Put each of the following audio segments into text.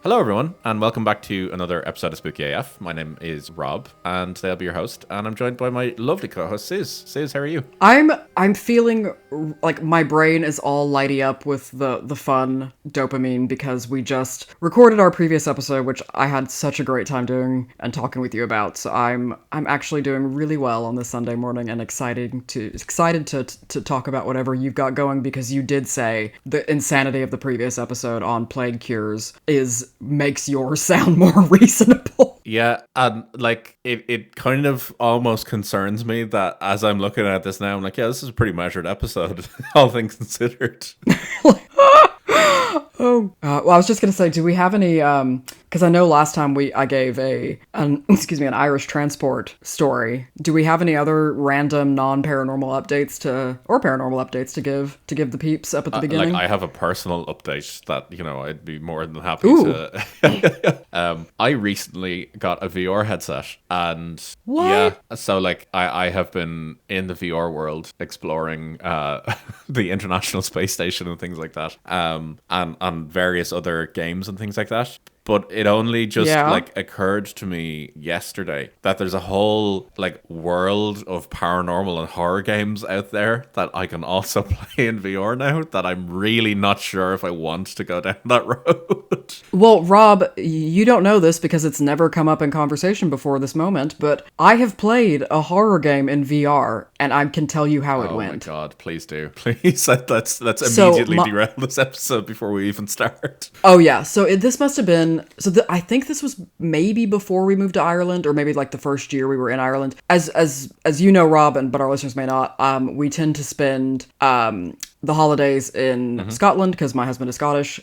Hello, everyone, and welcome back to another episode of Spooky AF. My name is Rob, and today I'll be your host, and I'm joined by my lovely co-host, Suz. Suz, how are you? I'm feeling like my brain is all lighty up with the fun dopamine because we just recorded our previous episode, which I had such a great time doing and talking with you about. So I'm actually doing really well on this Sunday morning and excited to talk about whatever you've got going, because you did say the insanity of the previous episode on plague cures makes yours sound more reasonable. Yeah, and it kind of almost concerns me that as I'm looking at this now, I'm like, yeah, this is a pretty measured episode, all things considered. Well, I was just gonna say, do we have any? Because I know last time I gave an Irish transport story. Do we have any other random non-paranormal updates or paranormal updates to give the peeps up at the beginning? I have a personal update that I'd be more than happy to. I recently got a VR headset, and what? Yeah, so I have been in the VR world exploring the International Space Station and things like that, and various other games and things like that. But it only just occurred to me yesterday that there's a whole world of paranormal and horror games out there that I can also play in VR now, that I'm really not sure if I want to go down that road. Well, Rob, you don't know this because it's never come up in conversation before this moment, but I have played a horror game in VR, and I can tell you how it went. Oh my god, please do. Please, let's immediately derail this episode before we even start. Oh yeah, so this must have been... I think this was maybe before we moved to Ireland, or maybe the first year we were in Ireland. As you know, Rob, but our listeners may not, we tend to spend the holidays in Scotland because my husband is Scottish.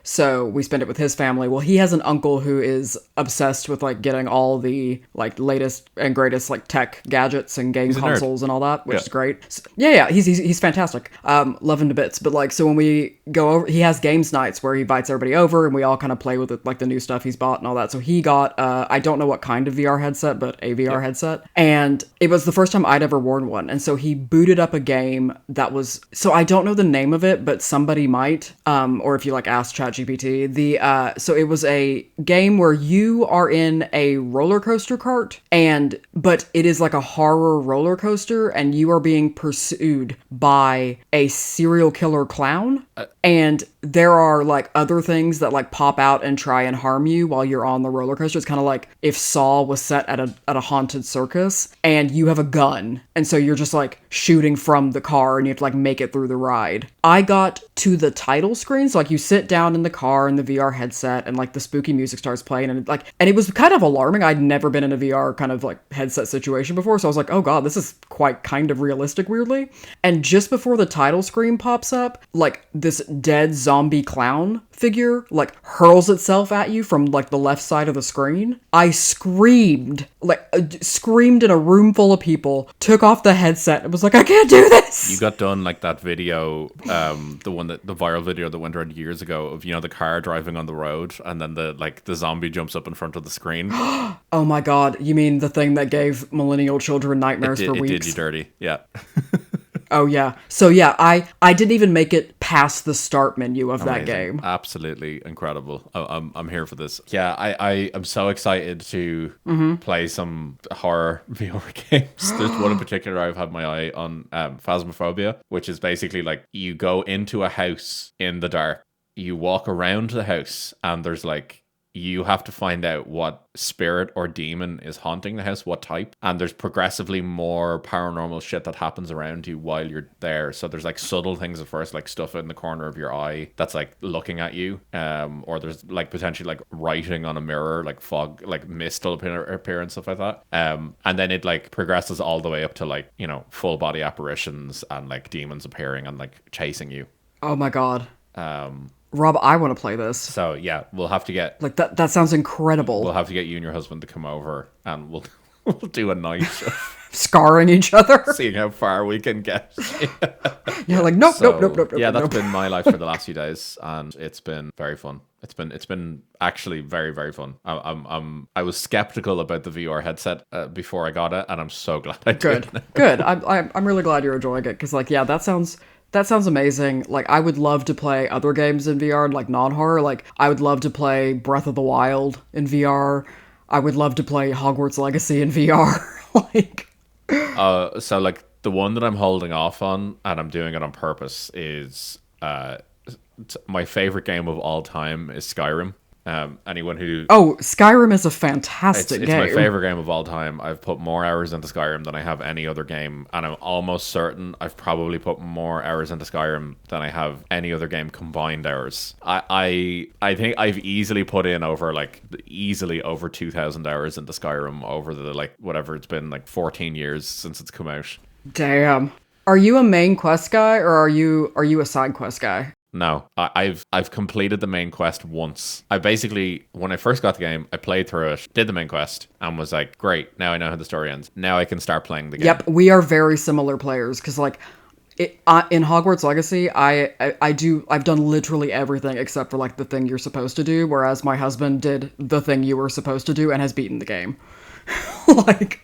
So we spend it with his family. Well, he has an uncle who is obsessed with getting all the latest and greatest tech gadgets and game consoles and all that, which is great. So, yeah, he's fantastic. Love him to bits. But so when we go over, he has games nights where he invites everybody over and we all kind of play with it, the new stuff he's bought and all that. So he got I don't know what kind of VR headset, but a VR headset, and it was the first time I'd ever worn one. And so he booted up a game that was, so I don't know the name of it, but somebody might, or if you ask ChatGPT, so it was a game where you are in a roller coaster cart, but it is a horror roller coaster, and you are being pursued by a serial killer clown, and there are other things that pop out and try and harm you while you're on the roller coaster. It's kind of like if Saw was set at a haunted circus and you have a gun, and so you're just shooting from the car and you have to make it through the ride. I got to the title screen, so you sit down in the car in the VR headset and the spooky music starts playing, and it was kind of alarming. I'd never been in a VR kind of headset situation before, so I was oh god, this is quite kind of realistic weirdly. And just before the title screen pops up, this dead zombie clown figure hurls itself at you from the left side of the screen. I screamed in a room full of people, took off the headset and was I can't do this. You got done that video, the viral video that went around years ago of the car driving on the road and then the zombie jumps up in front of the screen. Oh my god, you mean the thing that gave millennial children nightmares for weeks? It did you dirty, yeah. Oh yeah. So yeah, I didn't even make it past the start menu of that game. Absolutely incredible. I'm here for this. Yeah, I am so excited to play some horror VR games. There's one in particular I've had my eye on, Phasmophobia, which is basically you go into a house in the dark, you walk around the house, and there's you have to find out what spirit or demon is haunting the house, what type, and there's progressively more paranormal shit that happens around you while you're there. So there's subtle things at first, stuff in the corner of your eye that's looking at you, or there's potentially writing on a mirror, fog, mist appearance, stuff like that, and then it progresses all the way up to full body apparitions and demons appearing and chasing you. Oh my god. Rob, I want to play this. So yeah, we'll have to get that sounds incredible. We'll have to get you and your husband to come over, and we'll do a night of scarring each other, seeing how far we can get. You're nope. Yeah, that's been my life for the last few days, and it's been very fun. It's been actually very, very fun. I was skeptical about the VR headset before I got it, and I'm so glad I did. Good. I'm really glad you're enjoying it, because that That sounds amazing. Like, I would love to play other games in VR, like non-horror. Like, I would love to play Breath of the Wild in VR. I would love to play Hogwarts Legacy in VR. Like, So like the one that I'm holding off on, and I'm doing it on purpose, is my favorite game of all time is Skyrim. Anyone who oh, Skyrim is a it's fantastic game. my favorite game of all time. I've put more hours into Skyrim than I have any other game, and I'm almost certain I've probably put more hours into Skyrim than I have any other game combined hours. I think I've easily put in over 2,000 hours into Skyrim over the like whatever it's been, like 14 years since it's come out. Damn. Are you a main quest guy or are you a side quest guy? No, I've completed the main quest once. I basically, when I first got the game, I played through it, did the main quest, and was like, great, now I know how the story ends. Now I can start playing the game. Yep, we are very similar players because like in Hogwarts Legacy, I've done literally everything except for like the thing you're supposed to do, whereas my husband did the thing you were supposed to do and has beaten the game. Like,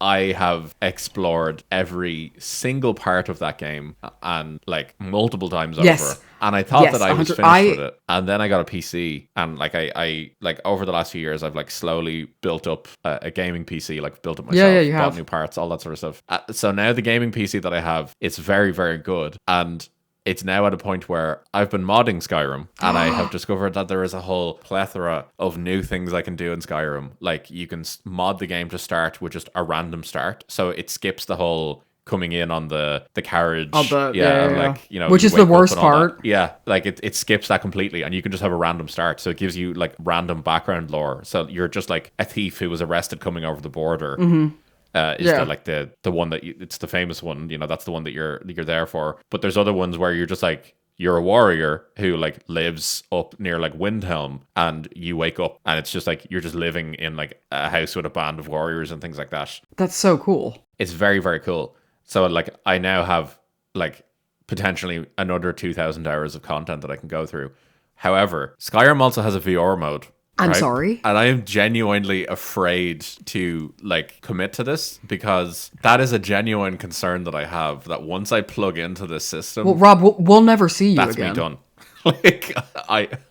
I have explored every single part of that game and like multiple times yes. over. And I thought that I was 100 finished with it. And then I got a PC, and like I like over the last few years, I've like slowly built up a gaming PC, like built it myself, Yeah, you bought have. new parts, all that sort of stuff. So now the gaming PC that I have, it's very, very good. And it's now at a point where I've been modding Skyrim, and I have discovered that there is a whole plethora of new things I can do in Skyrim. Like you can mod the game to start with just a random start, so it skips the whole coming in on the carriage. Like, you know, which is the worst part. Yeah, like it skips that completely, and you can just have a random start. So it gives you like random background lore. So you're just like a thief who was arrested coming over the border. Mm-hmm. The one that it's the famous one, you know, that's the one that you're there for. But there's other ones where you're just like, you're a warrior who like lives up near like Windhelm, and you wake up and it's just like you're just living in like a house with a band of warriors and things like that. That's so cool. It's very, very cool. So like I now have like potentially another 2,000 hours of content that I can go through. However, Skyrim also has a VR mode. I'm right? sorry. And I am genuinely afraid to like commit to this, because that is a genuine concern that I have, that once I plug into this system, Well, Rob, we'll never see you that's again. me done. Like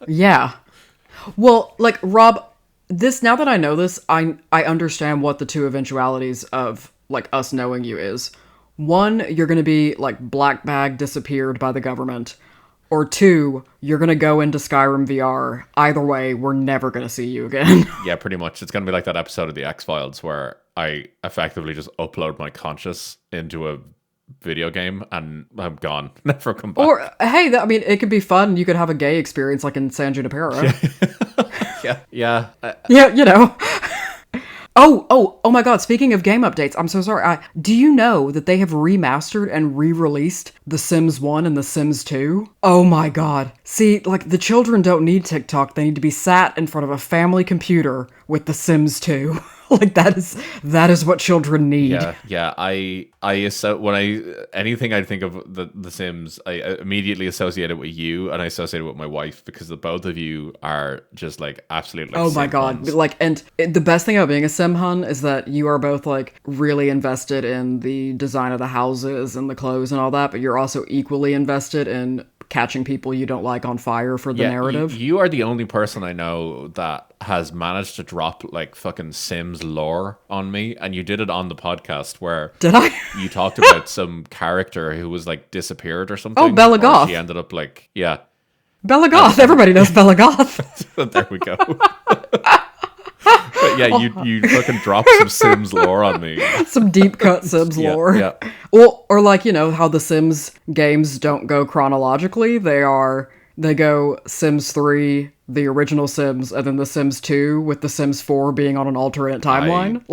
Yeah. Well, like Rob, this now that I know this, I understand what the two eventualities of like us knowing you is. One, you're going to be like black bag disappeared by the government. Or two, you're going to go into Skyrim VR. Either way, we're never going to see you again. Yeah, pretty much. It's going to be like that episode of The X-Files where I effectively just upload my conscious into a video game and I'm gone. Never come back. Or, hey, I mean, it could be fun. You could have a gay experience like in San Junipero. Yeah. Yeah, you know. Oh my god, speaking of game updates, I'm so sorry. Do you know that they have remastered and re-released The Sims 1 and The Sims 2? Oh my god. See, like, the children don't need TikTok. They need to be sat in front of a family computer with The Sims 2. Like, that is what children need. Yeah. Anything I think of the Sims, I immediately associate it with you, and I associate it with my wife, because the both of you are just like absolutely. Like, oh my god! Huns. Like, and the best thing about being a sim hun is that you are both like really invested in the design of the houses and the clothes and all that, but you're also equally invested in catching people you don't like on fire for the narrative. You are the only person I know that has managed to drop like fucking Sims lore on me, and you did it on the podcast where did I? You talked about some character who was like disappeared or something. Oh, Bella Goth. She ended up like Bella Goth. Everybody knows Bella Goth. There we go. But yeah, you fucking dropped some Sims lore on me. Some deep cut Sims lore. Yeah. Or like, you know, how the Sims games don't go chronologically. They go Sims 3, the original Sims, and then the Sims 2 with the Sims 4 being on an alternate timeline.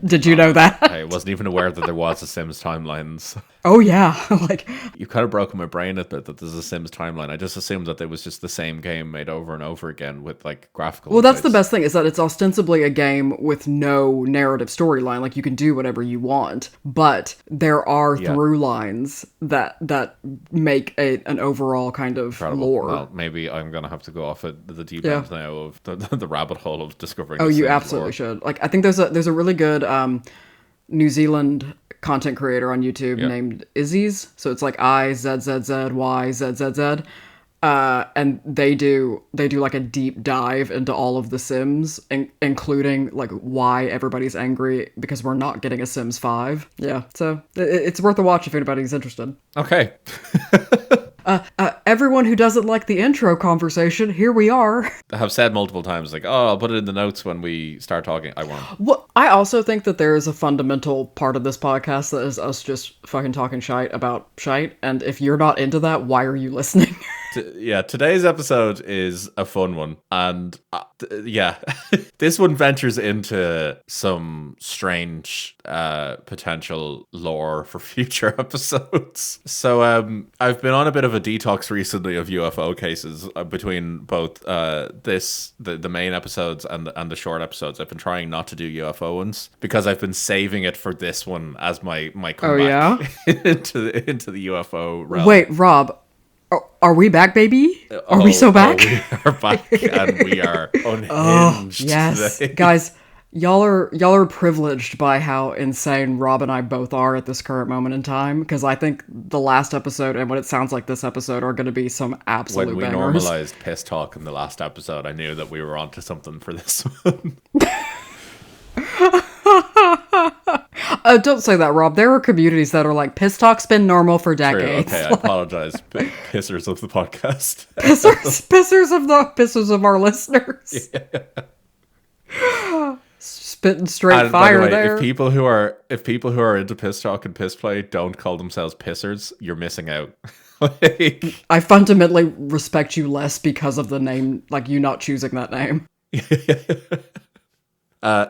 Did you know that? I wasn't even aware that there was a Sims timelines. Oh yeah, like you kind of broken my brain a bit that there's a Sims timeline. I just assumed that it was just the same game made over and over again with like graphical. Well, that's the best thing, is that it's ostensibly a game with no narrative storyline. Like, you can do whatever you want, but there are through lines that make an overall kind of incredible lore. Well, maybe I'm gonna have to go off at the deep end now of the rabbit hole of discovering. Oh, you absolutely should. Like, I think there's a really good New Zealand content creator on YouTube named Izzy's. So it's like IZZZYZZZ. And they do like a deep dive into all of the Sims, including like why everybody's angry because we're not getting a Sims 5. Yeah, so it's worth a watch if anybody's interested. Okay. Everyone who doesn't like the intro conversation, here we are. I have said multiple times, like, oh, I'll put it in the notes when we start talking. I won't. Well, I also think that there is a fundamental part of this podcast that is us just fucking talking shite about shite, and if you're not into that, why are you listening? Today's episode is a fun one, and this one ventures into some strange potential lore for future episodes. So I've been on a bit of a detox recently of UFO cases between both the main episodes and the short episodes. I've been trying not to do UFO ones because I've been saving it for this one as my comeback into the UFO realm. Wait, Rob. Are we back, baby? Are we so back? We are back, and we are unhinged yes. today. Guys, y'all are privileged by how insane Rob and I both are at this current moment in time, because I think the last episode and what it sounds like this episode are going to be some absolute bangers. When we normalized piss talk in the last episode, I knew that we were onto something for this one. Don't say that, Rob. There are communities that are like, piss talk's been normal for decades. True. Okay, I apologize. Pissers of the podcast. Pissers of our listeners. Yeah. Spitting straight fire by the way, there. If people who are into piss talk and piss play don't call themselves pissers, you're missing out. I fundamentally respect you less because of the name, like you not choosing that name.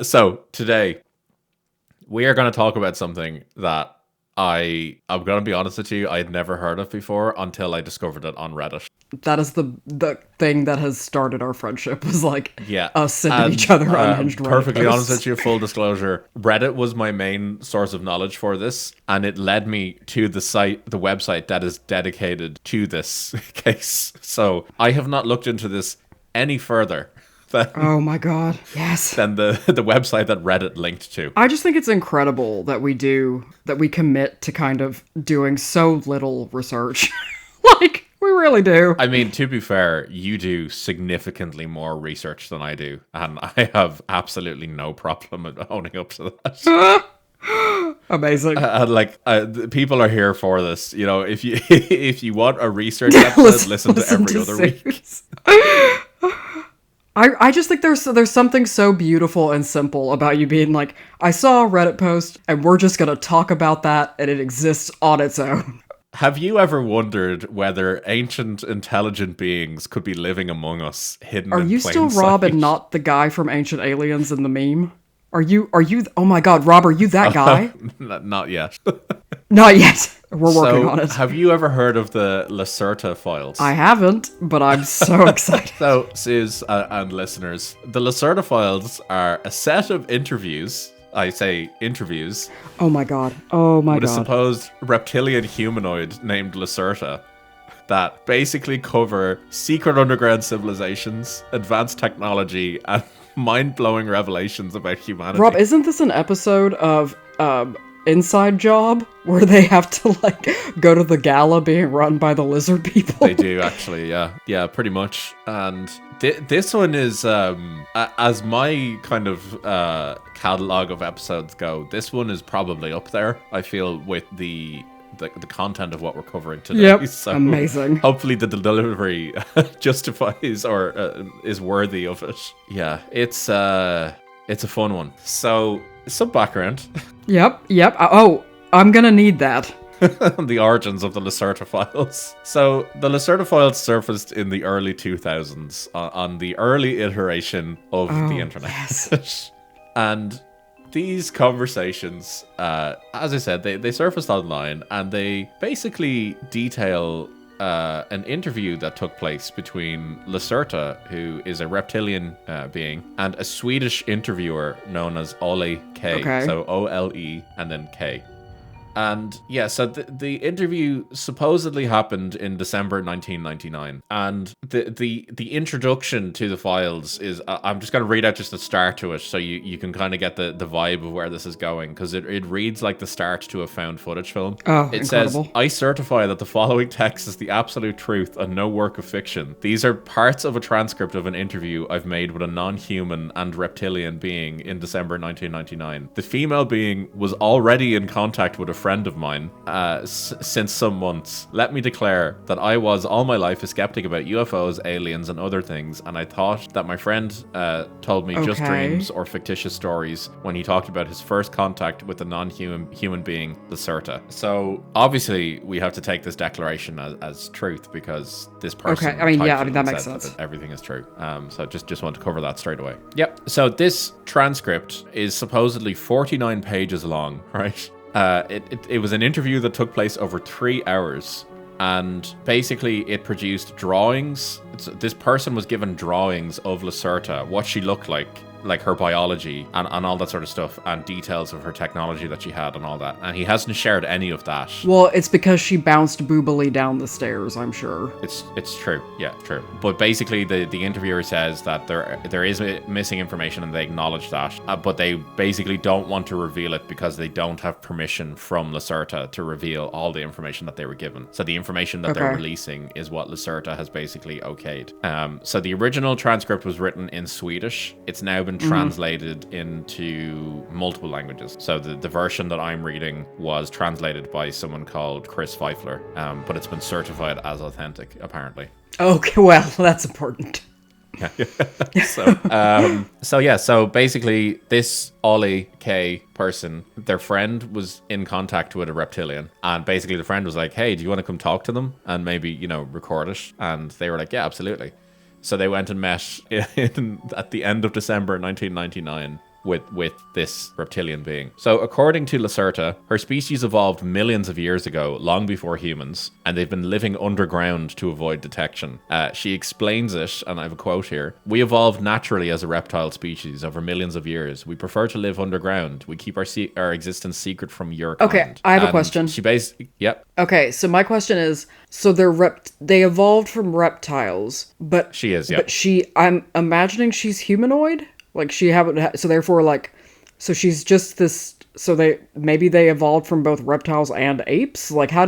So today we are going to talk about something that I'm going to be honest with you, I had never heard of before until I discovered it on Reddit. That is the thing that has started our friendship, was like us sending and, each other unhinged Reddit perfectly posts. honest with you, full disclosure, Reddit was my main source of knowledge for this, and it led me to the website that is dedicated to this case. So I have not looked into this any further. Oh my god, yes. Than the website that Reddit linked to. I just think it's incredible that we commit to kind of doing so little research. Like, we really do. I mean, to be fair, you do significantly more research than I do, and I have absolutely no problem owning up to that. Amazing. People are here for this. You know, if you want a research episode, listen to every other week. I just think there's something so beautiful and simple about you being like, I saw a Reddit post and we're just going to talk about that, and it exists on its own. Have you ever wondered whether ancient intelligent beings could be living among us, hidden in plain sight? Are you still Rob and not the guy from Ancient Aliens in the meme? Are you, oh my god, Rob, are you that guy? Not yet. Not yet. We're working on it. Have you ever heard of the Lacerta Files? I haven't, but I'm so excited. So, Suz and listeners, the Lacerta Files are a set of interviews. I say interviews. Oh my god. Oh my god. With a supposed reptilian humanoid named Lacerta that basically cover secret underground civilizations, advanced technology, and mind-blowing revelations about humanity. Rob, isn't this an episode of Inside Job where they have to like go to the gala being run by the lizard people? They do, actually. Yeah, pretty much. And this one is as my kind of catalog of episodes go, this one is probably up there, I feel, with the content of what we're covering today. Yep, so amazing. Hopefully the delivery justifies or is worthy of it. Yeah, it's a fun one. So, some background. Yep. Oh, I'm gonna need that. The origins of the Lacerta Files. So, the Lacerta Files surfaced in the early 2000s on the early iteration of the internet. Yes. And these conversations, as I said, they surfaced online, and they basically detail an interview that took place between Lacerta, who is a reptilian being, and a Swedish interviewer known as Ole K. Okay. So Ole and then K. And yeah, so the interview supposedly happened in December 1999. And the introduction to the files is, I'm just going to read out just the start to it so you can kind of get the vibe of where this is going, because it reads like the start to a found footage film. Oh, it incredible. says, I certify that the following text is the absolute truth and no work of fiction. These are parts of a transcript of an interview I've made with a non-human and reptilian being in December 1999. The female being was already in contact with a friend of mine since some months. Let me declare that I was all my life a skeptic about UFOs, aliens, and other things, and I thought that my friend told me just dreams or fictitious stories when he talked about his first contact with a non-human being, Lacerta. So obviously we have to take this declaration as truth, because this person that makes sense. That everything is true. So just want to cover that straight away. Yep. So this transcript is supposedly 49 pages long, right? It was an interview that took place over 3 hours, and basically it produced drawings. This person was given drawings of Lacerta, what she looked like her biology and all that sort of stuff, and details of her technology that she had and all that. And he hasn't shared any of that. Well, it's because she bounced boobily down the stairs, I'm sure. It's true. Yeah, true. But basically the interviewer says that there is missing information, and they acknowledge that. But they basically don't want to reveal it because they don't have permission from Lacerta to reveal all the information that they were given. So the information that they're releasing is what Lacerta has basically okayed. So the original transcript was written in Swedish. It's now been translated into multiple languages. So the version that I'm reading was translated by someone called Chris Pfeiffer, but it's been certified as authentic, apparently. Okay, well, that's important. So basically this Ollie K person, their friend was in contact with a reptilian, and basically the friend was like, hey, do you want to come talk to them and maybe, record it? And they were like, yeah, absolutely. So they went and met at the end of December 1999 with this reptilian being. So according to Lacerta, her species evolved millions of years ago, long before humans, and they've been living underground to avoid detection. She explains it, and I have a quote here. We evolved naturally as a reptile species over millions of years. We prefer to live underground. We keep our existence secret from your kind. Okay, I have a question. Yep. Okay, so my question is, so they evolved from reptiles, but she is, yeah. But I'm imagining she's humanoid? Like so therefore so she's just this, so they evolved from both reptiles and apes? Like how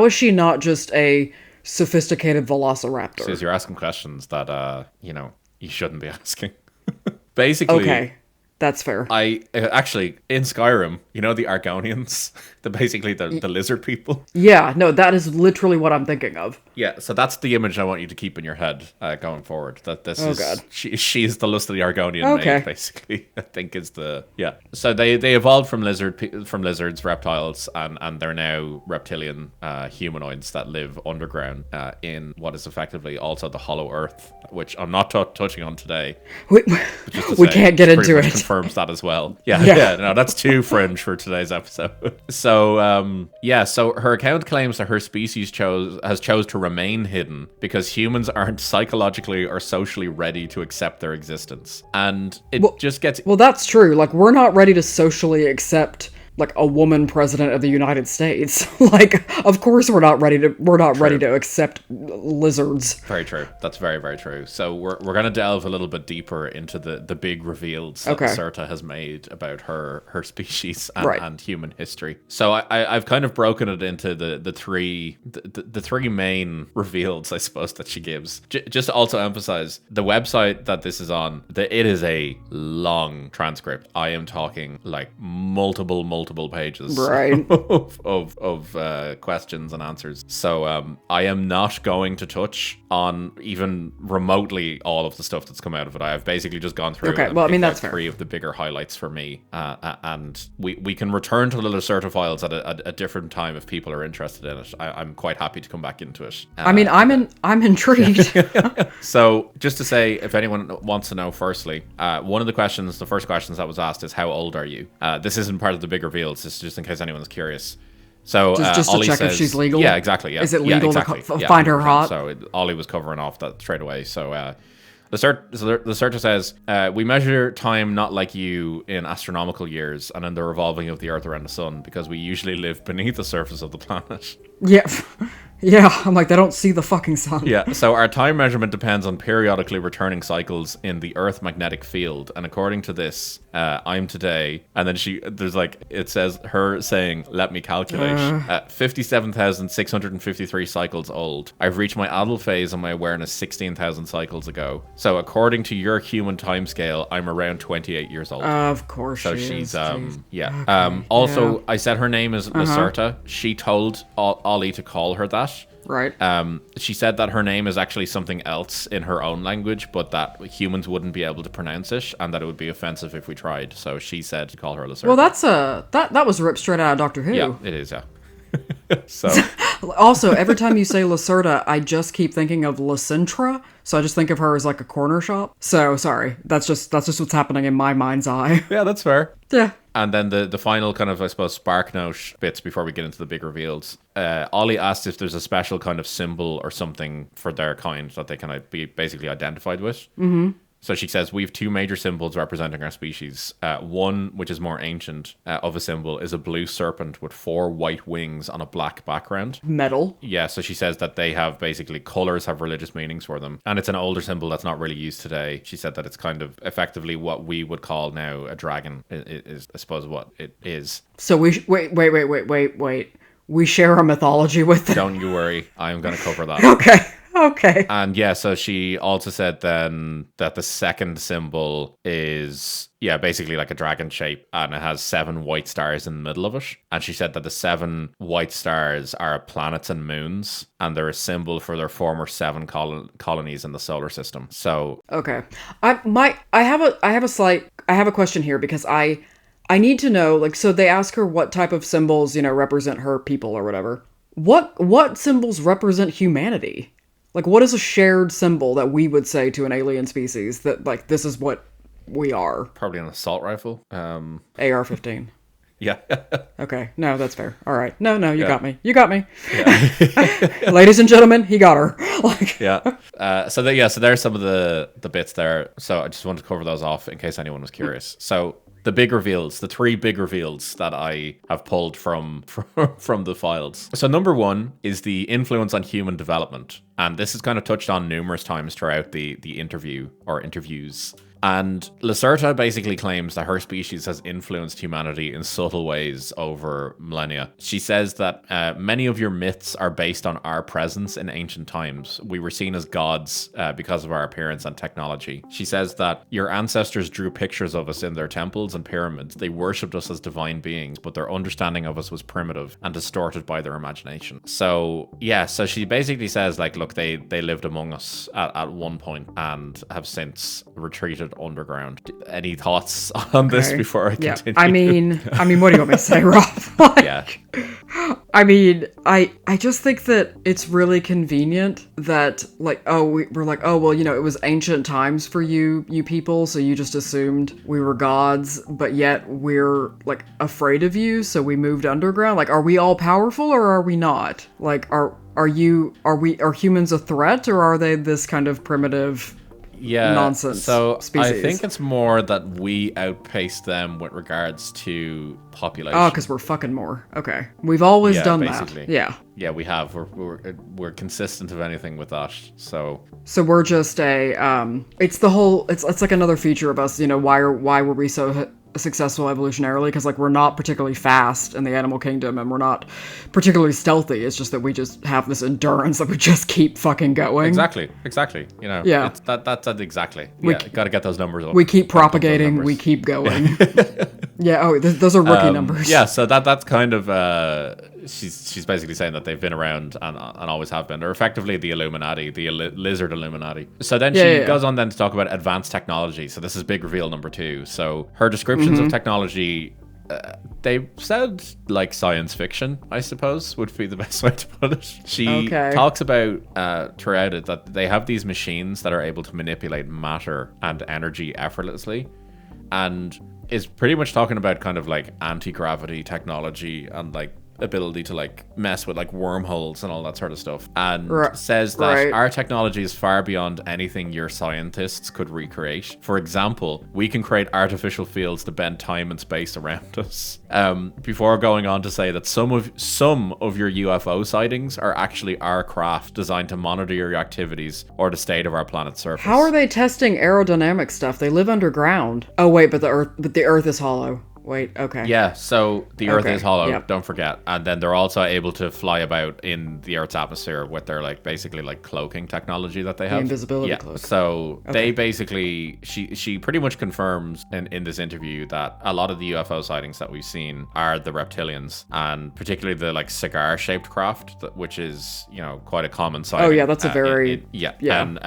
is she not just a sophisticated velociraptor? So you're asking questions that, you shouldn't be asking. Basically. Okay. That's fair. I actually, in Skyrim, the Argonians, the lizard people. Yeah, no, that is literally what I'm thinking of. Yeah, so that's the image I want you to keep in your head going forward. That this is God. She's the lust of the Argonian maid, basically. I think is So they evolved from lizards, reptiles, and they're now reptilian humanoids that live underground in what is effectively also the Hollow Earth, which I'm not touching on today. We can't get into it. Confirms that as well. Yeah. No, that's too fringe for today's episode. So her account claims that her species chose to remain hidden because humans aren't psychologically or socially ready to accept their existence. And just gets... Well, that's true. Like, we're not ready to socially accept a woman president of the United States. Of course we're not ready to accept lizards. Very true. That's very, very true. So we're going to delve a little bit deeper into the big reveals that Lacerta has made about her species and human history. So I've kind of broken it into the three main reveals, I suppose, that she gives. Just to also emphasize, the website that this is on, it is a long transcript. I am talking multiple pages of questions and answers. So I am not going to touch on even remotely all of the stuff that's come out of it. I have basically just gone through that's three of the bigger highlights for me. And we can return to the Lacerta Files at a different time if people are interested in it. I'm quite happy to come back into it. I'm intrigued. So just to say, if anyone wants to know, firstly, one of the first questions that was asked is, how old are you? This isn't part of the big reveals. This is just in case anyone's curious. So just to Ollie check says, if she's legal. Yeah, exactly. Yeah. Is it legal to find her hot? So Ollie was covering off that straight away. So Lacerta says, we measure time not like you in astronomical years and in the revolving of the Earth around the sun, because we usually live beneath the surface of the planet. Yeah. Yeah, I'm like, they don't see the fucking sun. Yeah, so our time measurement depends on periodically returning cycles in the Earth magnetic field. And according to this, I'm today, and then it says her saying, let me calculate, 57,653 cycles old. I've reached my adult phase and my awareness 16,000 cycles ago. So according to your human timescale, I'm around 28 years old. Of course so she she's, is. yeah. Okay, Also, yeah. I said her name is Lacerta. She told Ollie to call her that. Right. She said that her name is actually something else in her own language, but that humans wouldn't be able to pronounce it, and that it would be offensive if we tried. So she said to call her Lacerta. Well, that's that was ripped straight out of Doctor Who. Yeah, it is. Yeah. So Also, every time you say Lacerta, I just keep thinking of Lacentra, so I just think of her as like a corner shop. So sorry, that's just what's happening in my mind's eye. yeah, that's fair. Yeah. And then the final kind of, I suppose, spark note bits before we get into the big reveals. Ollie asked if there's a special kind of symbol or something for their kind that they can be basically identified with. Mm-hmm. So she says, we have two major symbols representing our species. One, which is more ancient of a symbol, is a blue serpent with 4 white wings on a black background. Metal. Yeah, so she says that they have basically colors have religious meanings for them. And it's an older symbol that's not really used today. She said that it's kind of effectively what we would call now a dragon, is I suppose what it is. So we wait. We share a mythology with them. Don't you worry, I'm going to cover that. Okay. And yeah, so she also said then that the second symbol is, yeah, basically like a dragon shape, and it has 7 white stars in the middle of it. And she said that the 7 white stars are planets and moons, and they're a symbol for their former 7 colonies in the solar system. So Okay. I have a question here, because I need to know, like, so they ask her what type of symbols, represent her people or whatever. What symbols represent humanity? Like, what is a shared symbol that we would say to an alien species that, like, this is what we are? probably an assault rifle. AR-15. Yeah. Okay. No, that's fair. All right. No, you got me. You got me. Yeah. Ladies and gentlemen, he got her. Like, Yeah. So there's some of the bits there. So I just wanted to cover those off in case anyone was curious. So the big reveals, the 3 big reveals that I have pulled from the files. So number 1 is the influence on human development. And this is kind of touched on numerous times throughout the interview or interviews. And Lacerta basically claims that her species has influenced humanity in subtle ways over millennia. She says that many of your myths are based on our presence in ancient times. We were seen as gods because of our appearance and technology. She says that your ancestors drew pictures of us in their temples and pyramids. They worshipped us as divine beings, but their understanding of us was primitive and distorted by their imagination. So yeah, so she basically says, like, look, they lived among us at one point and have since retreated underground. Any thoughts on this before I continue? I mean, what do you want me to say, Rob? Like, Yeah. I mean, I just think that it's really convenient that, like, we're like, oh, well, it was ancient times for you people, so you just assumed we were gods, but yet we're, like, afraid of you, so we moved underground. Like, are we all powerful or are we not? Like, are humans a threat, or are they this kind of primitive nonsense species? I think it's more that we outpace them with regards to population. Oh, because we're fucking more. Okay. We've always done basically. that. Yeah. Yeah, we have. We're consistent of anything with that. So we're just it's like another feature of us, why were we so successful evolutionarily? Because, like, we're not particularly fast in the animal kingdom, and we're not particularly stealthy. It's just that we just have this endurance that we just keep fucking going. Exactly. Yeah. That's exactly. Got to get those numbers up. We keep propagating. We keep going. Yeah. Those are rookie numbers. Yeah. So that's kind of she's basically saying that they've been around and always have been. They're effectively the Illuminati, the lizard Illuminati. So then she goes on then to talk about advanced technology. So this is big reveal number 2. So her descriptions of technology, they sound like science fiction, I suppose, would be the best way to put it. She talks about throughout it that they have these machines that are able to manipulate matter and energy effortlessly, and is pretty much talking about kind of like anti-gravity technology and like ability to like mess with like wormholes and all that sort of stuff, and says that Right. our technology is far beyond anything your scientists could recreate. For example, we can create artificial fields to bend time and space around us. Before going on to say that some of your UFO sightings are actually our craft designed to monitor your activities or the state of our planet's surface. How are they testing aerodynamic stuff? They live underground. Oh wait, but the Earth is hollow. Wait, okay. Yeah, so the Earth is hollow, yep. don't forget. And then they're also able to fly about in the Earth's atmosphere with their like basically like cloaking technology that they have. The invisibility yeah. cloak. So they basically she pretty much confirms in this interview that a lot of the UFO sightings that we've seen are the reptilians, and particularly the like cigar shaped craft, which is, you know, quite a common sighting. Oh yeah, that's a very yeah. Yeah. And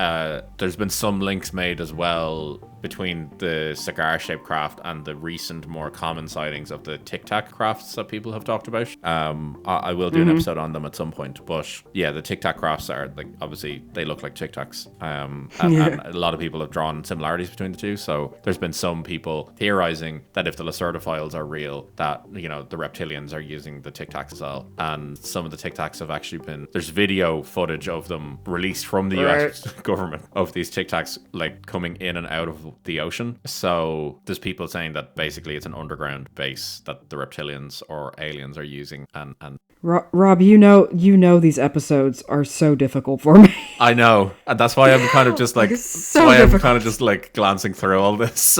there's been some links made as well between the cigar-shaped craft and the recent, more common sightings of the Tic Tac crafts that people have talked about. I will do an episode on them at some point, but yeah, the Tic Tac crafts are like, obviously they look like Tic Tacs, and a lot of people have drawn similarities between the two. So there's been some people theorizing that if the Lacerta Files are real, that, you know, the reptilians are using the Tic Tacs as well. And some of the Tic Tacs have actually been, there's video footage of them released from the US government of these Tic Tacs like coming in and out of the ocean. So there's people saying that basically it's an underground base that the reptilians or aliens are using. And Rob, you know these episodes are so difficult for me. I know, and that's why I'm kind of just like, so I'm difficult. kind of just like glancing through all this.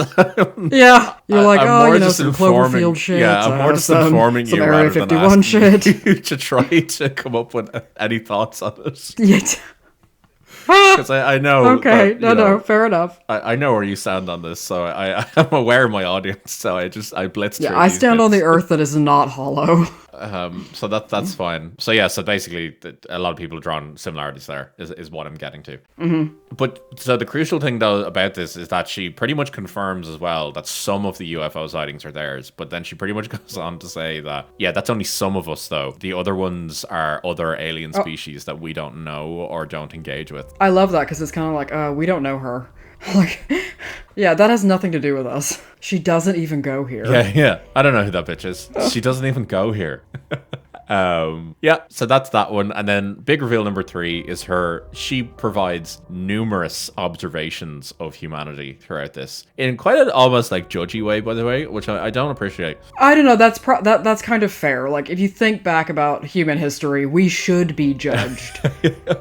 Yeah, you're like, I'm more some Cloverfield shit. Yeah, I'm more just informing some you Area rather 51 than asking shit. you to try to come up with any thoughts on it. Yeah. Because I know. Okay, that, no, fair enough. I know where you stand on this, so I'm aware of my audience. So I blitzed. Yeah, through I these stand on bits. the Earth that is not hollow. So that's fine. So yeah, so basically, a lot of people have drawn similarities there. Is what I'm getting to. Mm-hmm. But so the crucial thing though about this is that she pretty much confirms as well that some of the UFO sightings are theirs. But then she pretty much goes on to say that that's only some of us though. The other ones are other alien species that we don't know or don't engage with. I love that because it's kind of like, we don't know her. Like, yeah, that has nothing to do with us. She doesn't even go here. Yeah. I don't know who that bitch is. She doesn't even go here. So that's that one. And then big reveal number 3 is she provides numerous observations of humanity throughout this in quite an almost like judgy way, by the way, which I don't appreciate. I don't know, that's kind of fair. Like, if you think back about human history, we should be judged.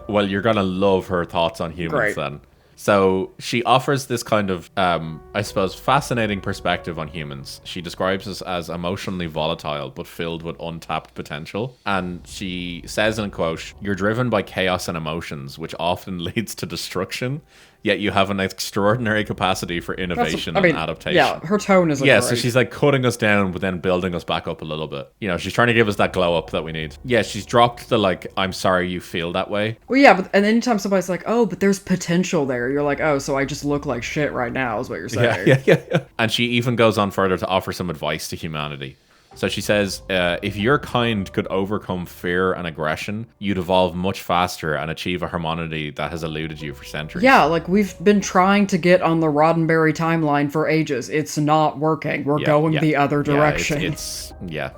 Well, you're gonna love her thoughts on humans. Great. Then. So she offers this kind of, I suppose, fascinating perspective on humans. She describes us as emotionally volatile, but filled with untapped potential. And she says in a quote, "You're driven by chaos and emotions, which often leads to destruction. Yet you have an extraordinary capacity for innovation and adaptation." Yeah, her tone is Yeah, so she's like cutting us down, but then building us back up a little bit. You know, she's trying to give us that glow up that we need. Yeah, she's dropped the like, "I'm sorry you feel that way." Well, yeah, but and anytime somebody's like, "Oh, but there's potential there," you're like, "Oh, so I just look like shit right now," is what you're saying. Yeah. And she even goes on further to offer some advice to humanity. So she says, if your kind could overcome fear and aggression, you'd evolve much faster and achieve a harmony that has eluded you for centuries. Yeah, like we've been trying to get on the Roddenberry timeline for ages. It's not working. We're going the other direction. It's a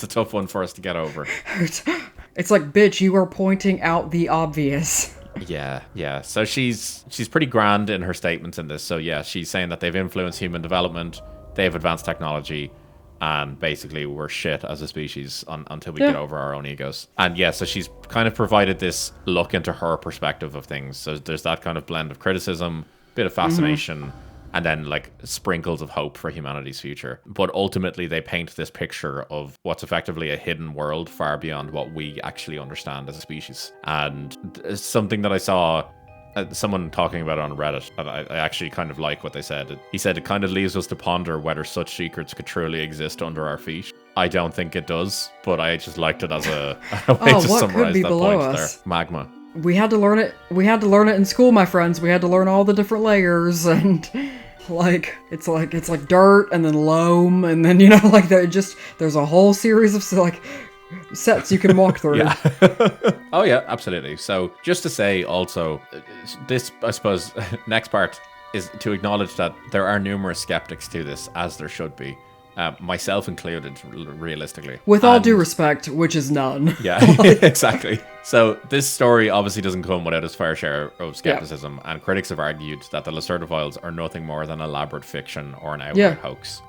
tough one for us to get over. It's like, bitch, you are pointing out the obvious. Yeah. So she's pretty grand in her statements in this. So yeah, she's saying that they've influenced human development, they've advanced technology, and basically we're shit as a species until we get over our own egos. And yeah, so she's kind of provided this look into her perspective of things. So there's that kind of blend of criticism, bit of fascination, and then like sprinkles of hope for humanity's future. But ultimately they paint this picture of what's effectively a hidden world far beyond what we actually understand as a species. And something that I saw someone talking about it on Reddit, and I actually kind of like what they said. He said it kind of leaves us to ponder whether such secrets could truly exist under our feet. I don't think it does, but I just liked it as a way to summarize that point there. Magma. We had to learn it. We had to learn it in school, my friends. We had to learn all the different layers, and like it's like dirt and then loam, and then like there's a whole series of like sets you can walk through. Yeah. Oh yeah, absolutely. So just to say also, this, I suppose, next part is to acknowledge that there are numerous skeptics to this, as there should be. myself included, realistically. With all due respect, which is none. Yeah, exactly. So this story obviously doesn't come without its fair share of skepticism, and critics have argued that the Lacerta Files are nothing more than elaborate fiction or an outright hoax.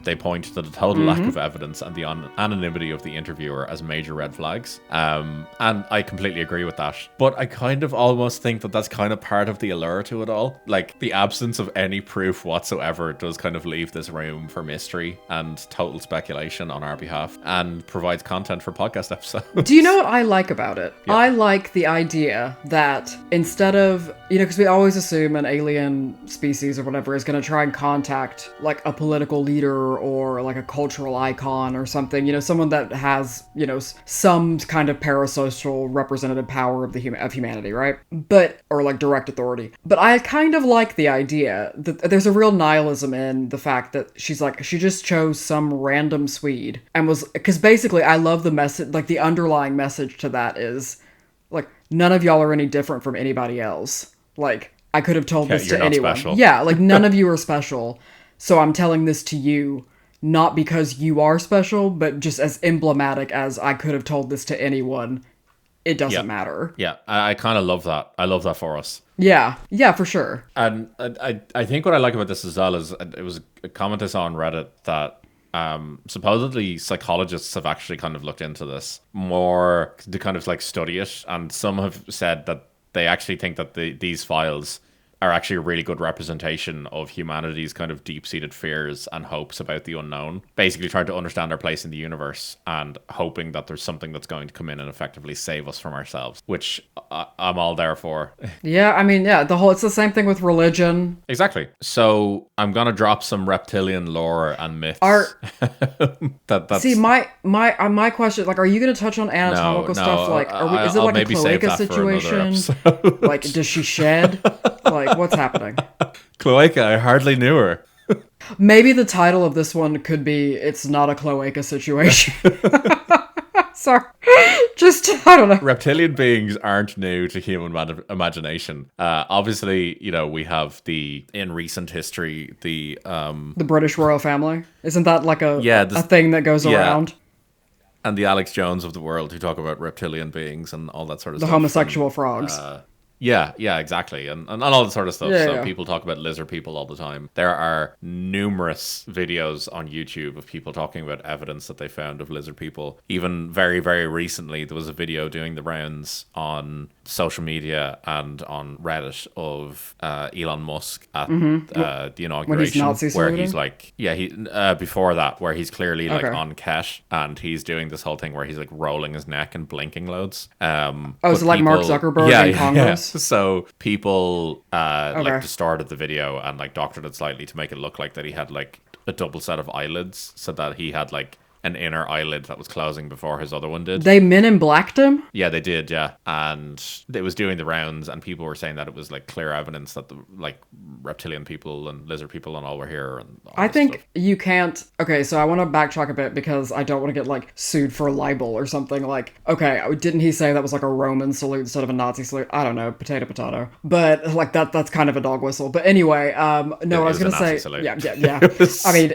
They point to the total lack of evidence and the anonymity of the interviewer as major red flags. And I completely agree with that. But I kind of almost think that that's kind of part of the allure to it all. Like, the absence of any proof whatsoever does kind of leave this room for mystery and total speculation on our behalf, and provides content for podcast episodes. Do you know what I like about it? Yeah. I like the idea that instead of, because we always assume an alien species or whatever is going to try and contact like a political leader or like a cultural icon or something, someone that has, some kind of parasocial representative power of of humanity, right? Or like direct authority. But I kind of like the idea that there's a real nihilism in the fact that she's like, she just chose some random Swede and because basically I love the message, like the underlying message to that is, like, none of y'all are any different from anybody else. Like, I could have told this to anyone. Special. Yeah, like, none of you are special. So I'm telling this to you, not because you are special, but just as emblematic as I could have told this to anyone. It doesn't matter. Yeah, I kind of love that. I love that for us. Yeah, for sure. And I think what I like about this as well is, it was a comment I saw on Reddit that supposedly psychologists have actually kind of looked into this more to kind of like study it, and some have said that they actually think that these files are actually a really good representation of humanity's kind of deep-seated fears and hopes about the unknown. Basically trying to understand our place in the universe and hoping that there's something that's going to come in and effectively save us from ourselves, which I'm all there for. Yeah, I mean, it's the same thing with religion. Exactly. So I'm gonna drop some reptilian lore and myths. See, my question, like, are you gonna touch on anatomical stuff? Like, is it like a cloaca situation? Like, does she shed? Like, what's happening? Cloaca, I hardly knew her. Maybe the title of this one could be "It's Not a Cloaca Situation." Sorry. Just, I don't know. Reptilian beings aren't new to human imagination. Obviously, we have in recent history, the British royal family. Isn't that like a thing that goes around? And the Alex Jones of the world who talk about reptilian beings and all that sort of stuff. The homosexual frogs. Yeah, exactly. And all that sort of stuff. People talk about lizard people all the time. There are numerous videos on YouTube of people talking about evidence that they found of lizard people. Even very, very recently, there was a video doing the rounds on social media and on Reddit of Elon Musk at the inauguration, where he's like, before that, where he's clearly like on Ket, and he's doing this whole thing where he's like rolling his neck and blinking loads. Is it like Mark Zuckerberg in Congress? So people like distorted the video and like doctored it slightly to make it look like that he had like a double set of eyelids, so that he had like an inner eyelid that was closing before his other one did. They Men in Black'd him? Yeah, they did, yeah. And it was doing the rounds, and people were saying that it was like clear evidence that the like reptilian people and lizard people and all were here. And all I think you can't. Okay, so I want to backtrack a bit because I don't want to get like sued for libel or something. Like, okay, didn't he say that was like a Roman salute instead of a Nazi salute? I don't know, potato. But like that's kind of a dog whistle. But anyway, what I was gonna say, salute. Yeah. I mean,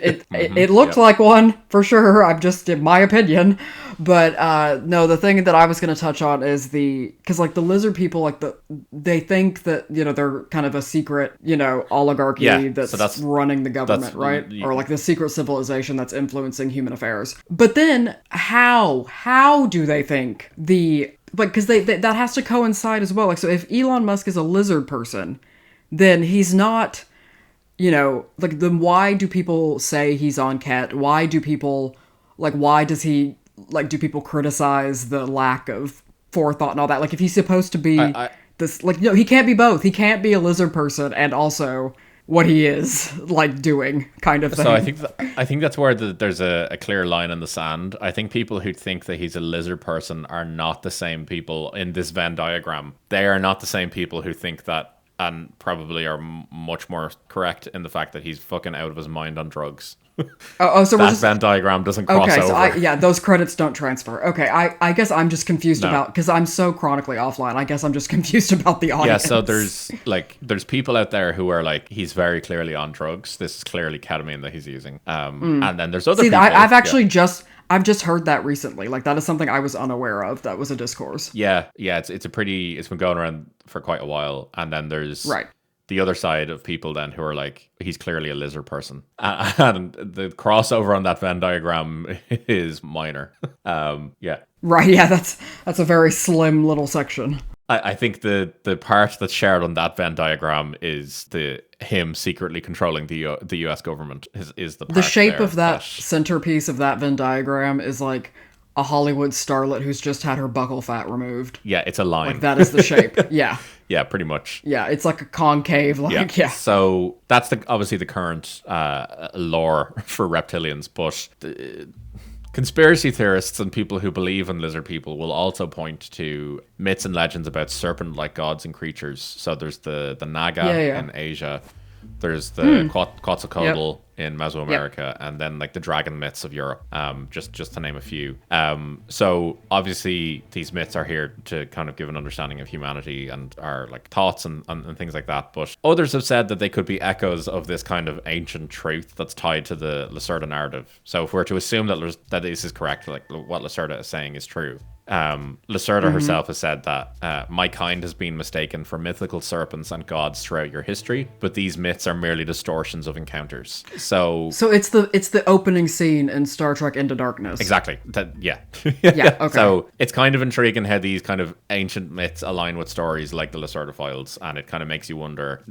it looked like one for sure. I'm just in my opinion, but no, the thing that I was going to touch on is because like the lizard people, like they think that they're kind of a secret oligarchy that's running the government, right? Or like the secret civilization that's influencing human affairs. But then how do they think because that has to coincide as well. Like, so if Elon Musk is a lizard person, then he's not, then why do people say he's on Ket? Why do people do people criticize the lack of forethought and all that? Like, if he's supposed to be he can't be both. He can't be a lizard person and also what he is like doing kind of thing. So I think that's where there's a clear line in the sand. I think people who think that he's a lizard person are not the same people in this Venn diagram. They are not the same people who think that and probably are much more correct in the fact that he's fucking out of his mind on drugs. So that Venn diagram doesn't cross okay, over. so those credits don't transfer. Okay, I guess I'm just confused No. about, because I'm so chronically offline. I guess I'm just confused about the audience. Yeah, so there's people out there who are like, he's very clearly on drugs. This is clearly ketamine that he's using. And then there's other people. I've just heard that recently. Like, that is something I was unaware of. That was a discourse. Yeah, it's been going around for quite a while. And then there's the other side of people then who are like, he's clearly a lizard person. And the crossover on that Venn diagram is minor. Yeah. Right, yeah, that's a very slim little section. I think the part that's shared on that Venn diagram is him secretly controlling the US government is the part. The shape of that centerpiece of that Venn diagram is like a Hollywood starlet who's just had her buccal fat removed. Yeah, it's a line. Like, that is the shape. Yeah. Yeah, pretty much. Yeah, it's like a concave, like, yeah. So that's obviously the current lore for reptilians, but conspiracy theorists and people who believe in lizard people will also point to myths and legends about serpent-like gods and creatures. So there's the Naga in Asia. There's the Quetzalcoatl in Mesoamerica, and then like the dragon myths of Europe, just to name a few. So obviously these myths are here to kind of give an understanding of humanity and our like thoughts and things like that. But others have said that they could be echoes of this kind of ancient truth that's tied to the Lacerta narrative. So if we're to assume that this is correct, like what Lacerta is saying is true, Lacerta herself has said that my kind has been mistaken for mythical serpents and gods throughout your history, but these myths are merely distortions of encounters. So it's the opening scene in Star Trek Into Darkness. Exactly. Yeah. Yeah, okay. So it's kind of intriguing how these kind of ancient myths align with stories like the Lacerta Files, and it kind of makes you wonder,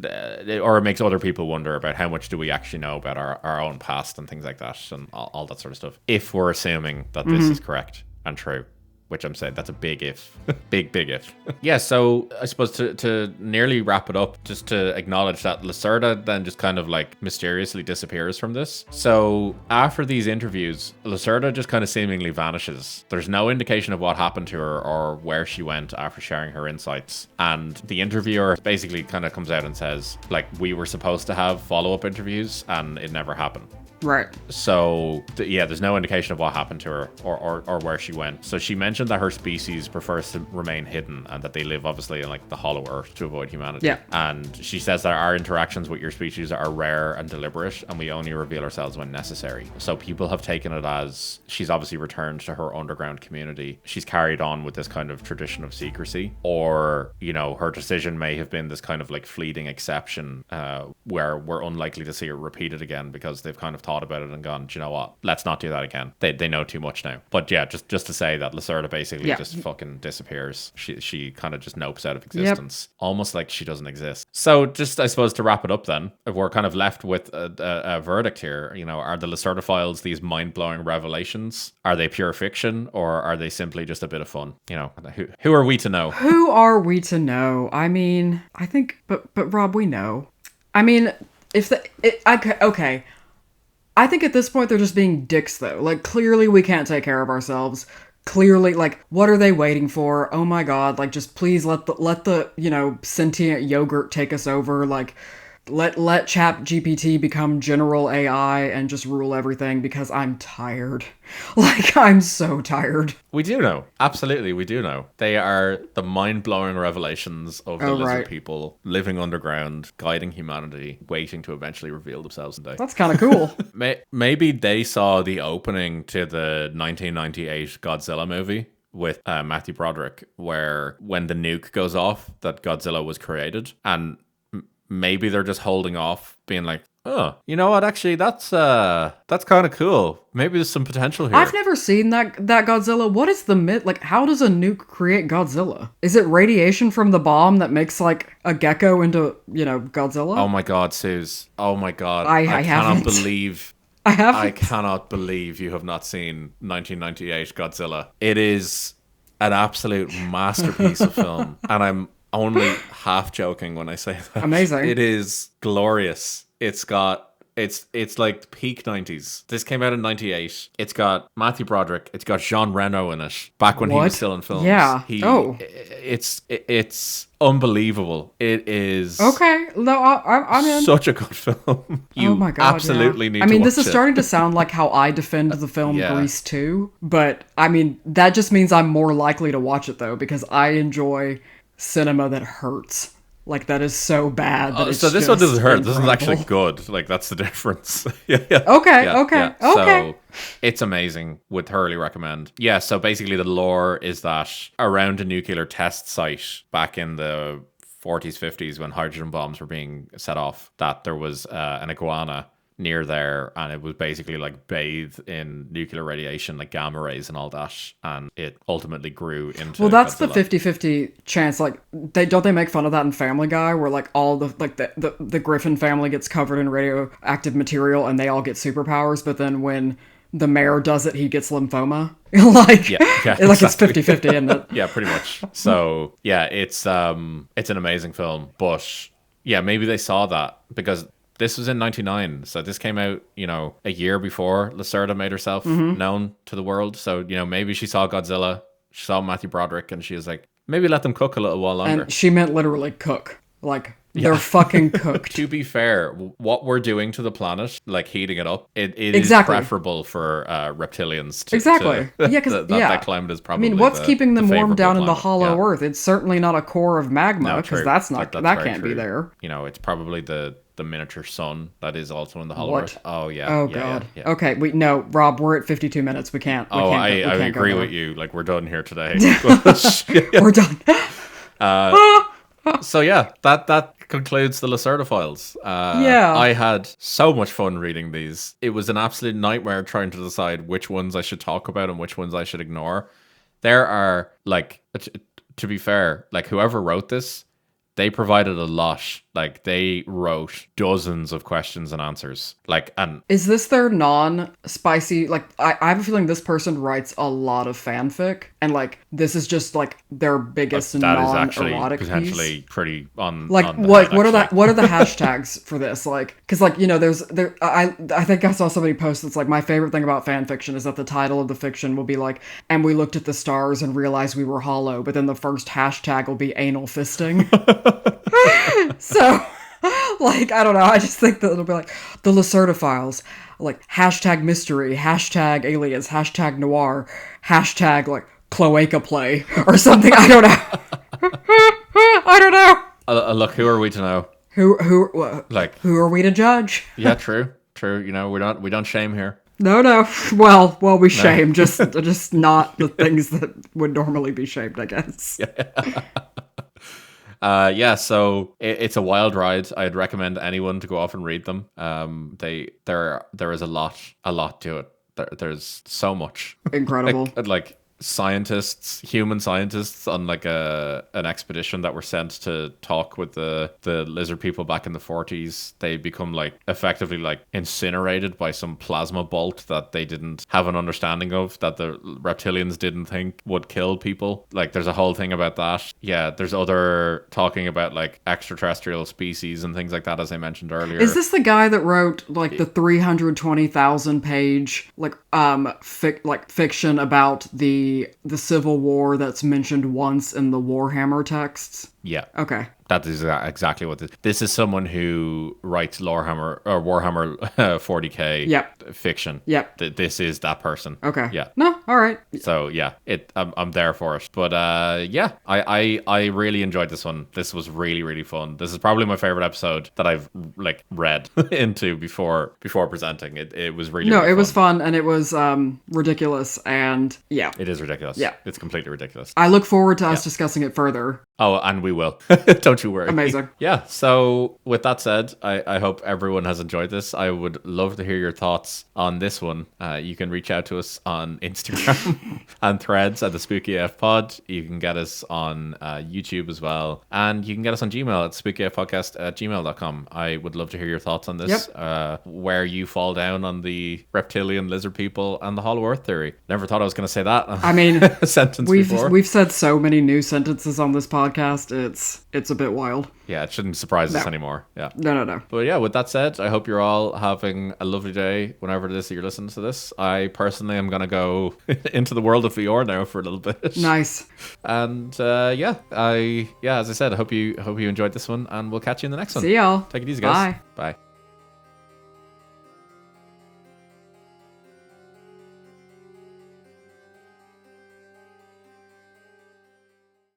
or it makes other people wonder about how much do we actually know about our own past and things like that, and all that sort of stuff, if we're assuming that this is correct and true. Which I'm saying, that's a big if. big if. Yeah, so I suppose to nearly wrap it up, just to acknowledge that Lacerta then just kind of like mysteriously disappears from this. So after these interviews, Lacerta just kind of seemingly vanishes. There's no indication of what happened to her or where she went after sharing her insights. And the interviewer basically kind of comes out and says, like, we were supposed to have follow-up interviews and it never happened. Right. So, there's no indication of what happened to her or where she went. So she mentioned that her species prefers to remain hidden and that they live obviously in like the hollow earth to avoid humanity. Yeah. And she says that our interactions with your species are rare and deliberate, and we only reveal ourselves when necessary. So people have taken it as she's obviously returned to her underground community. She's carried on with this kind of tradition of secrecy, or, you know, her decision may have been this kind of like fleeting exception where we're unlikely to see it repeated again because they've kind of thought about it and gone, do you know what? Let's not do that again. They know too much now. But yeah, just to say that Lacerta basically just fucking disappears. She kind of just nopes out of existence, almost like she doesn't exist. So just, I suppose, to wrap it up then, if we're kind of left with a verdict here, you know, are the Lacerta Files these mind-blowing revelations? Are they pure fiction, or are they simply just a bit of fun? You know, who are we to know? Who are we to know? I mean, I think, but Rob, we know. I mean, okay. I think at this point they're just being dicks, though. Like, clearly we can't take care of ourselves. Clearly, like, what are they waiting for? Oh my god, like, just please let the you know, sentient yogurt take us over. Like, let Chat GPT become general AI and just rule everything, because I'm tired. Like, I'm so tired. We do know. Absolutely, we do know. They are the mind-blowing revelations of the lizard people living underground, guiding humanity, waiting to eventually reveal themselves one day. That's kind of cool. Maybe they saw the opening to the 1998 Godzilla movie with Matthew Broderick, where when the nuke goes off, that Godzilla was created, and maybe they're just holding off, being like, oh, you know what? Actually, that's kind of cool. Maybe there's some potential here. I've never seen that Godzilla. What is the myth? Like, how does a nuke create Godzilla? Is it radiation from the bomb that makes like a gecko into, you know, Godzilla? Oh my god, Suz. Oh my god. I cannot believe. I cannot believe you have not seen 1998 Godzilla. It is an absolute masterpiece of film, and I'm only half joking when I say that. Amazing. It is glorious. It's got It's like peak 90s. This came out in 98. It's got Matthew Broderick. It's got Jean Reno in it. Back when he was What? still in films. Yeah. Oh. It's unbelievable. It is Okay. No, I'm in. such a good film. You Oh my God, absolutely yeah. need I mean, to watch this is it. starting to sound like how I defend the film Yeah. Grease 2, but I mean, that just means I'm more likely to watch it though, because I enjoy cinema that hurts. Like, that is so bad that it's So this one just doesn't hurt. This is actually incredible. good. Like, that's the difference. Yeah. Okay, Yeah, okay, yeah. okay. So it's amazing. Would thoroughly recommend. Yeah, so basically the lore is that around a nuclear test site back in the 40s, 50s, when hydrogen bombs were being set off, that there was an iguana near there, and it was basically like bathed in nuclear radiation, like gamma rays and all that, and it ultimately grew into Well, that's Godzilla. the 50-50 chance. Like, they make fun of that in Family Guy, where like all the Griffin family gets covered in radioactive material and they all get superpowers, but then when the mayor does it, he gets lymphoma. Like, Yeah, like exactly. it's 50-50, isn't it? Yeah, pretty much. So yeah, it's an amazing film, but yeah, maybe they saw that because this was in 99, so this came out, a year before Lacerta made herself known to the world. So, maybe she saw Godzilla, she saw Matthew Broderick, and she was like, maybe let them cook a little while longer. And she meant literally cook. Like, they're fucking cooked. To be fair, what we're doing to the planet, like heating it up, it is Exactly. preferable for reptilians. Exactly. Yeah, 'cause that climate is I probably. mean, what's keeping them warm favorable down in the climate. hollow Yeah. Earth? It's certainly not a core of magma, No, because true. that's not That's that very can't be true. there. It's probably the miniature sun that is also in the hollow What? earth. Oh yeah. Oh yeah, God. Yeah, yeah. Okay, Rob, we're at 52 minutes. We can't. We Oh, can't I go agree there. with you. Like, we're done here today. We're done. So yeah, that concludes the Lacerta Files. Yeah. I had so much fun reading these. It was an absolute nightmare trying to decide which ones I should talk about and which ones I should ignore. There are, like, to be fair, like, whoever wrote this, they provided a lot. Like, they wrote dozens of questions and answers. Like, and Is this their non-spicy? Like, I have a feeling this person writes a lot of fanfic, and like this is just like their biggest that is actually non-erotic potentially piece. pretty on. Like, on the what head, are actually. what are the hashtags for this? Like, because like I think I saw somebody post that's like, my favorite thing about fan fiction is that the title of the fiction will be like, and we looked at the stars and realized we were hollow, but then the first hashtag will be anal fisting. So, like, I don't know. I just think that it'll be like the Lacerta Files, like hashtag mystery, hashtag alias, hashtag noir, hashtag like cloaca play or something. I don't know. I don't know. Look, who are we to know? Who Like, who are we to judge? yeah, true. We don't shame here. No. Well, we shame, just not the things that would normally be shamed, I guess. So it's a wild ride. I'd recommend anyone to go off and read them. There is a lot to it. There's so much. Incredible. Like human scientists on like an expedition that were sent to talk with the lizard people back in the 40s. They become like effectively like incinerated by some plasma bolt that they didn't have an understanding of, that the reptilians didn't think would kill people. Like, there's a whole thing about that. Yeah, there's other talking about like extraterrestrial species and things like that, as I mentioned earlier. Is this the guy that wrote like the 320,000 page fiction about the Civil War that's mentioned once in the Warhammer texts? Yeah. Okay. That is exactly what this is. Someone who writes Warhammer 40k fiction. Yep. This is that person. Okay. Yeah. No, all right. So yeah, I'm there for it. But yeah, I really enjoyed this one. This was really, really fun. This is probably my favorite episode that I've like read into before presenting. It was really, really it was fun. fun, and it was ridiculous, and yeah. It is ridiculous. Yeah. It's completely ridiculous. I look forward to us discussing it further. Oh, and we will. Don't you worry. Amazing. Yeah, so with that said, I hope everyone has enjoyed this. I would love to hear your thoughts on this one. You can reach out to us on Instagram and Threads at the Spooky AF Pod. You can get us on YouTube as well. And you can get us on Gmail at spookyafpodcast@gmail.com. I would love to hear your thoughts on this. Where you fall down on the reptilian lizard people and the Hollow Earth theory. Never thought I was going to say that. I mean, sentence we've before. said so many new sentences on this podcast. podcast, it's a bit wild. Yeah, it shouldn't surprise us anymore. Yeah. No. But yeah, with that said, I hope you're all having a lovely day whenever it is that you're listening to this. I personally am going to go into the world of VR now for a little bit. Nice. And as I said, I hope you enjoyed this one, and we'll catch you in the next one. See y'all. Take it easy, guys. Bye. Bye.